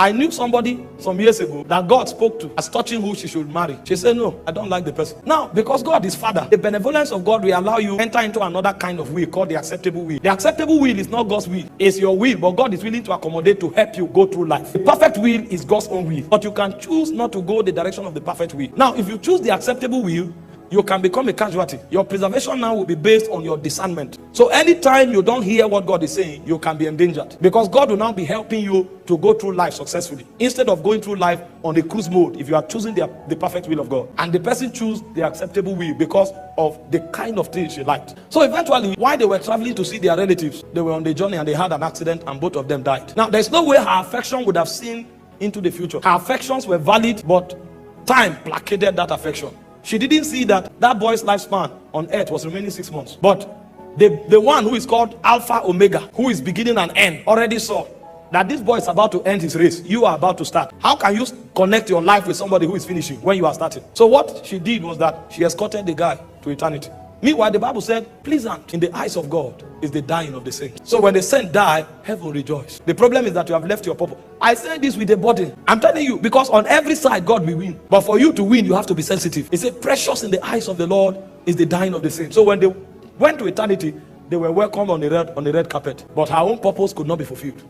I knew somebody some years ago that God spoke to as touching who she should marry. She said, no, I don't like the person. Now, because God is Father, the benevolence of God will allow you to enter into another kind of will called the acceptable will. The acceptable will is not God's will. It's your will, but God is willing to accommodate to help you go through life. The perfect will is God's own will, but you can choose not to go the direction of the perfect will. Now, if you choose the acceptable will, you can become a casualty. Your preservation now will be based on your discernment. So anytime you don't hear what God is saying, you can be endangered, because God will now be helping you to go through life successfully instead of going through life on a cruise mode if you are choosing the perfect will of God. And the person choose the acceptable will because of the kind of things she liked. So eventually, while they were traveling to see their relatives, they were on the journey and they had an accident and both of them died. Now, there's no way her affection would have seen into the future. Her affections were valid, but time placated that affection. She didn't see that boy's lifespan on earth was remaining 6 months. But the one who is called Alpha Omega, who is beginning and end, already saw that this boy is about to end his race. You are about to start. How can you connect your life with somebody who is finishing when you are starting? So what she did was that she escorted the guy to eternity. Meanwhile, the Bible said, pleasant in the eyes of God is the dying of the saints. So when the saints die, heaven rejoice. The problem is that you have left your purpose. I say this with a burden. I'm telling you, because on every side, God will win. But for you to win, you have to be sensitive. He said, precious in the eyes of the Lord is the dying of the saints. So when they went to eternity, they were welcomed on the red carpet. But her own purpose could not be fulfilled.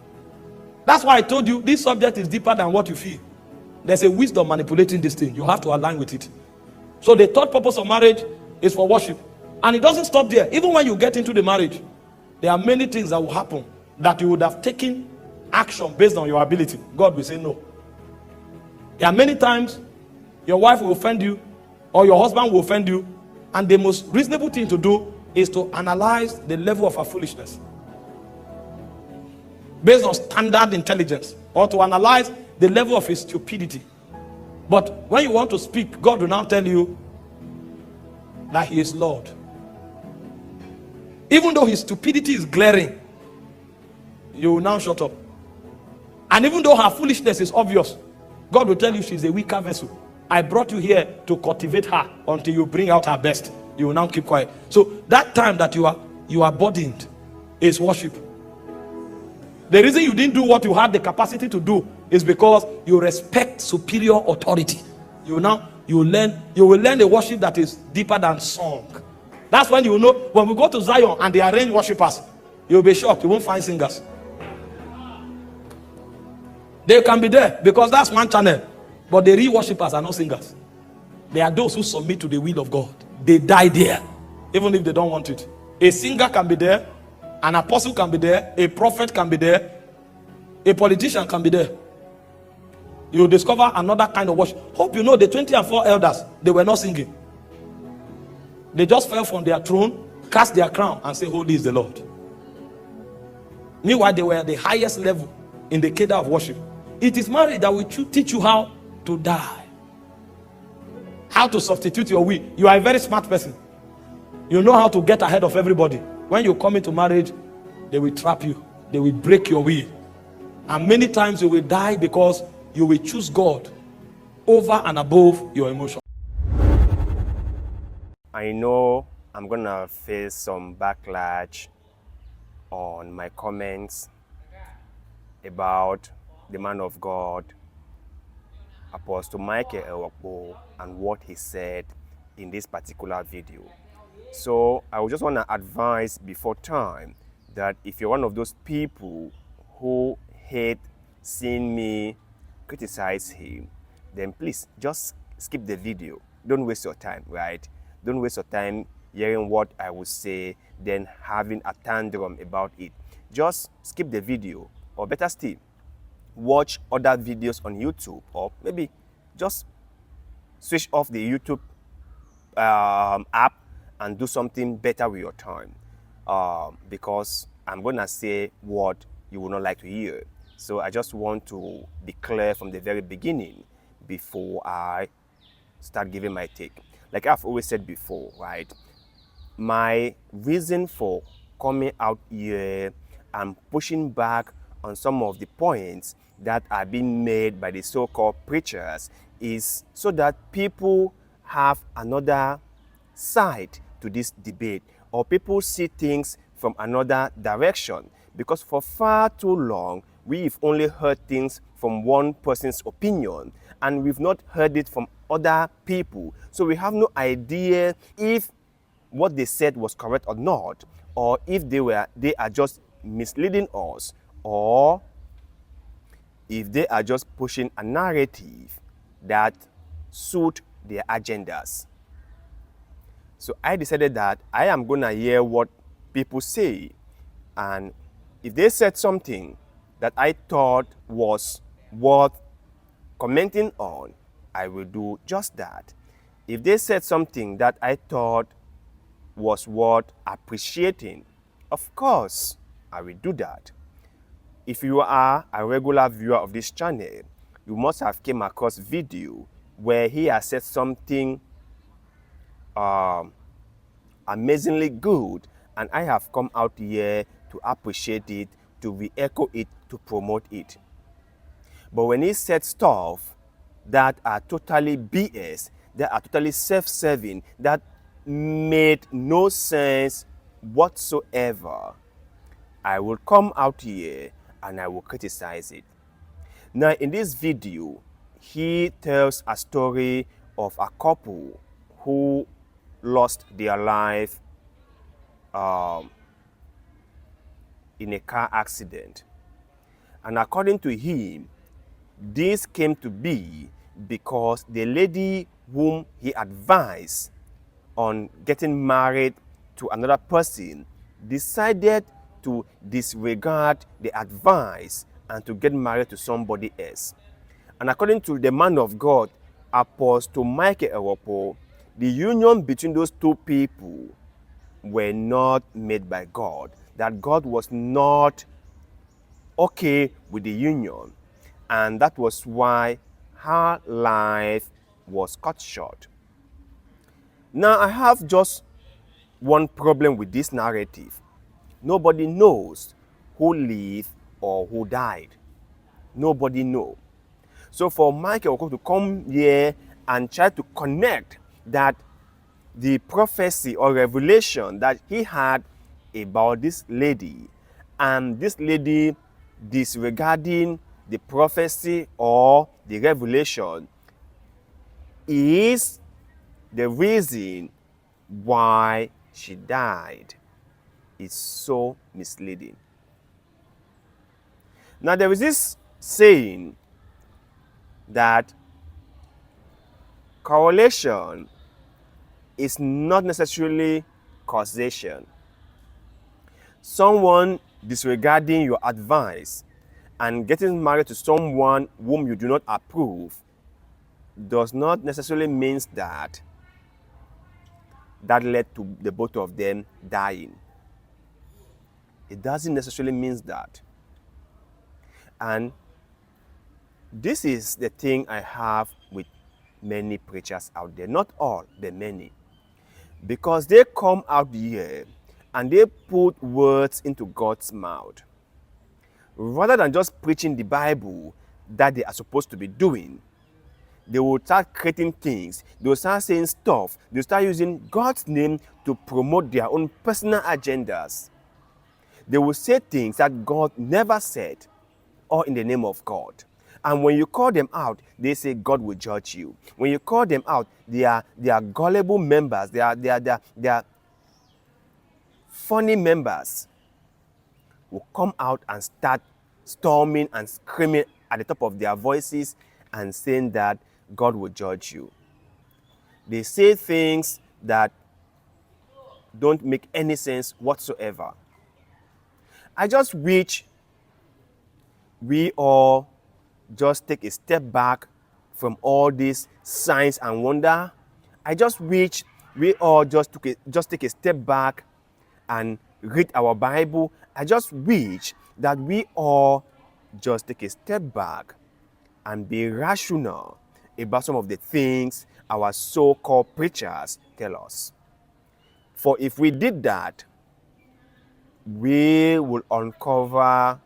That's why I told you, this subject is deeper than what you feel. There's a wisdom manipulating this thing. You have to align with it. So the third purpose of marriage is for worship. And it doesn't stop there. Even when you get into the marriage, there are many things that will happen that you would have taken action based on your ability. God will say no. There are many times your wife will offend you or your husband will offend you, and the most reasonable thing to do is to analyze the level of her foolishness based on standard intelligence, or to analyze the level of his stupidity. But when you want to speak, God will now tell you that he is Lord. Even though his stupidity is glaring, you will now shut up. And even though her foolishness is obvious, God will tell you she's a weaker vessel. I brought you here to cultivate her until you bring out her best. You will now keep quiet. So that time that you are burdened is worship. The reason you didn't do what you had the capacity to do is because you respect superior authority. You will learn a worship that is deeper than song. That's when you know, when we go to Zion and they arrange worshipers, you'll be shocked. You won't find singers. They can be there because that's one channel. But the real worshipers are not singers. They are those who submit to the will of God. They die there, even if they don't want it. A singer can be there, an apostle can be there, a prophet can be there, a politician can be there. You will discover another kind of worship. Hope you know the 24 elders, they were not singing. They just fell from their throne, cast their crown, and say, holy is the Lord. Meanwhile, they were at the highest level in the cadre of worship. It is marriage that will teach you how to die. How to substitute your will. You are a very smart person. You know how to get ahead of everybody. When you come into marriage, they will trap you. They will break your will. And many times you will die because you will choose God over and above your emotion. I know I'm gonna face some backlash on my comments about the man of God, Apostle Michael Orokpo, and what he said in this particular video. So I would just want to advise before time that if you're one of those people who hate seeing me criticize him, then please just skip the video. Don't waste your time, right? Don't waste your time hearing what I will say, then having a tantrum about it. Just skip the video, or better still, watch other videos on YouTube, or maybe just switch off the YouTube app and do something better with your time, because I'm gonna say what you will not like to hear. So I just want to be clear from the very beginning before I start giving my take. Like I've always said before, right? My reason for coming out here and pushing back on some of the points that are being made by the so-called preachers is so that people have another side to this debate, or people see things from another direction. Because for far too long, we've only heard things from one person's opinion, and we've not heard it from other people. So we have no idea if what they said was correct or not, or if they are just misleading us, or if they are just pushing a narrative that suit their agendas. So I decided that I am going to hear what people say, and if they said something that I thought was worth commenting on, I will do just that. If they said something that I thought was worth appreciating, of course, I will do that. If you are a regular viewer of this channel, you must have came across video where he has said something amazingly good, and I have come out here to appreciate it, to re-echo it, to promote it. But when he said stuff that are totally BS, that are totally self-serving, that made no sense whatsoever, I will come out here and I will criticize it. Now, in this video, he tells a story of a couple who lost their life in a car accident. And according to him, this came to be because the lady whom he advised on getting married to another person decided to disregard the advice and to get married to somebody else. And according to the man of God, Apostle Michael Orokpo, the union between those two people were not made by God, that God was not okay with the union, and that was why her life was cut short. Now, I have just one problem with this narrative. Nobody knows who lived or who died. Nobody knows. So for Michael Orokpo to come here and try to connect that the prophecy or revelation that he had about this lady, and this lady disregarding the prophecy or the revelation, is the reason why she died, is so misleading. Now, there is this saying that correlation is not necessarily causation. Someone disregarding your advice and getting married to someone whom you do not approve does not necessarily mean that led to the both of them dying. It doesn't necessarily mean that. And this is the thing I have with many preachers out there. Not all, but many. Because they come out here and they put words into God's mouth. Rather than just preaching the Bible that they are supposed to be doing, they will start creating things. They will start saying stuff. They will start using God's name to promote their own personal agendas. They will say things that God never said, or in the name of God. And when you call them out, they say God will judge you. When you call them out, they are gullible members. They are funny members who come out and start storming and screaming at the top of their voices and saying that God will judge you. They say things that don't make any sense whatsoever. I just wish we all just take a step back from all these signs and wonder. I just wish we all just take a step back and read our Bible. I just wish that we all just take a step back and be rational about some of the things our so-called preachers tell us. For if we did that, we will uncover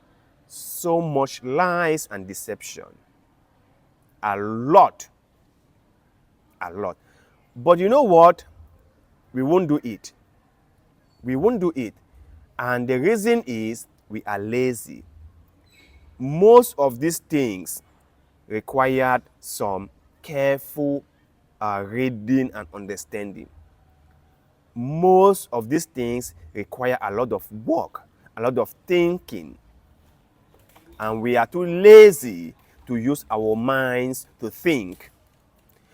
so much lies and deception. A lot. But you know what? We won't do it. We won't do it. And the reason is we are lazy. most of these things required some careful reading and understanding. Most of these things require a lot of work, a lot of thinking. And we are too lazy to use our minds to think.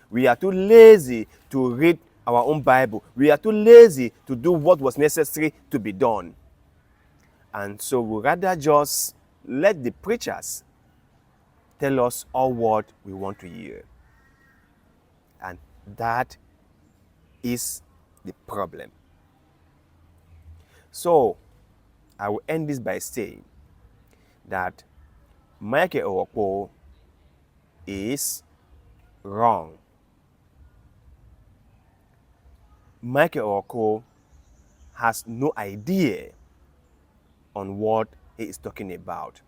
We are too lazy to read our own Bible. We are too lazy to do what was necessary to be done. And so we rather just let the preachers tell us all what we want to hear. And that is the problem. So I will end this by saying that Michael Orokpo is wrong. Michael Orokpo has no idea on what he is talking about.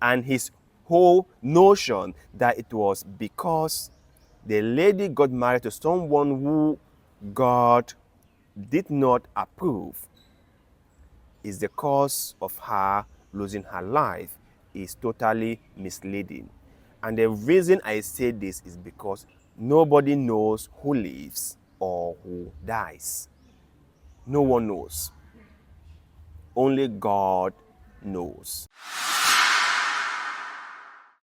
And his whole notion that it was because the lady got married to someone who God did not approve is the cause of her losing her life is totally misleading. And the reason I say this is because nobody knows who lives or who dies. No one knows. Only God knows.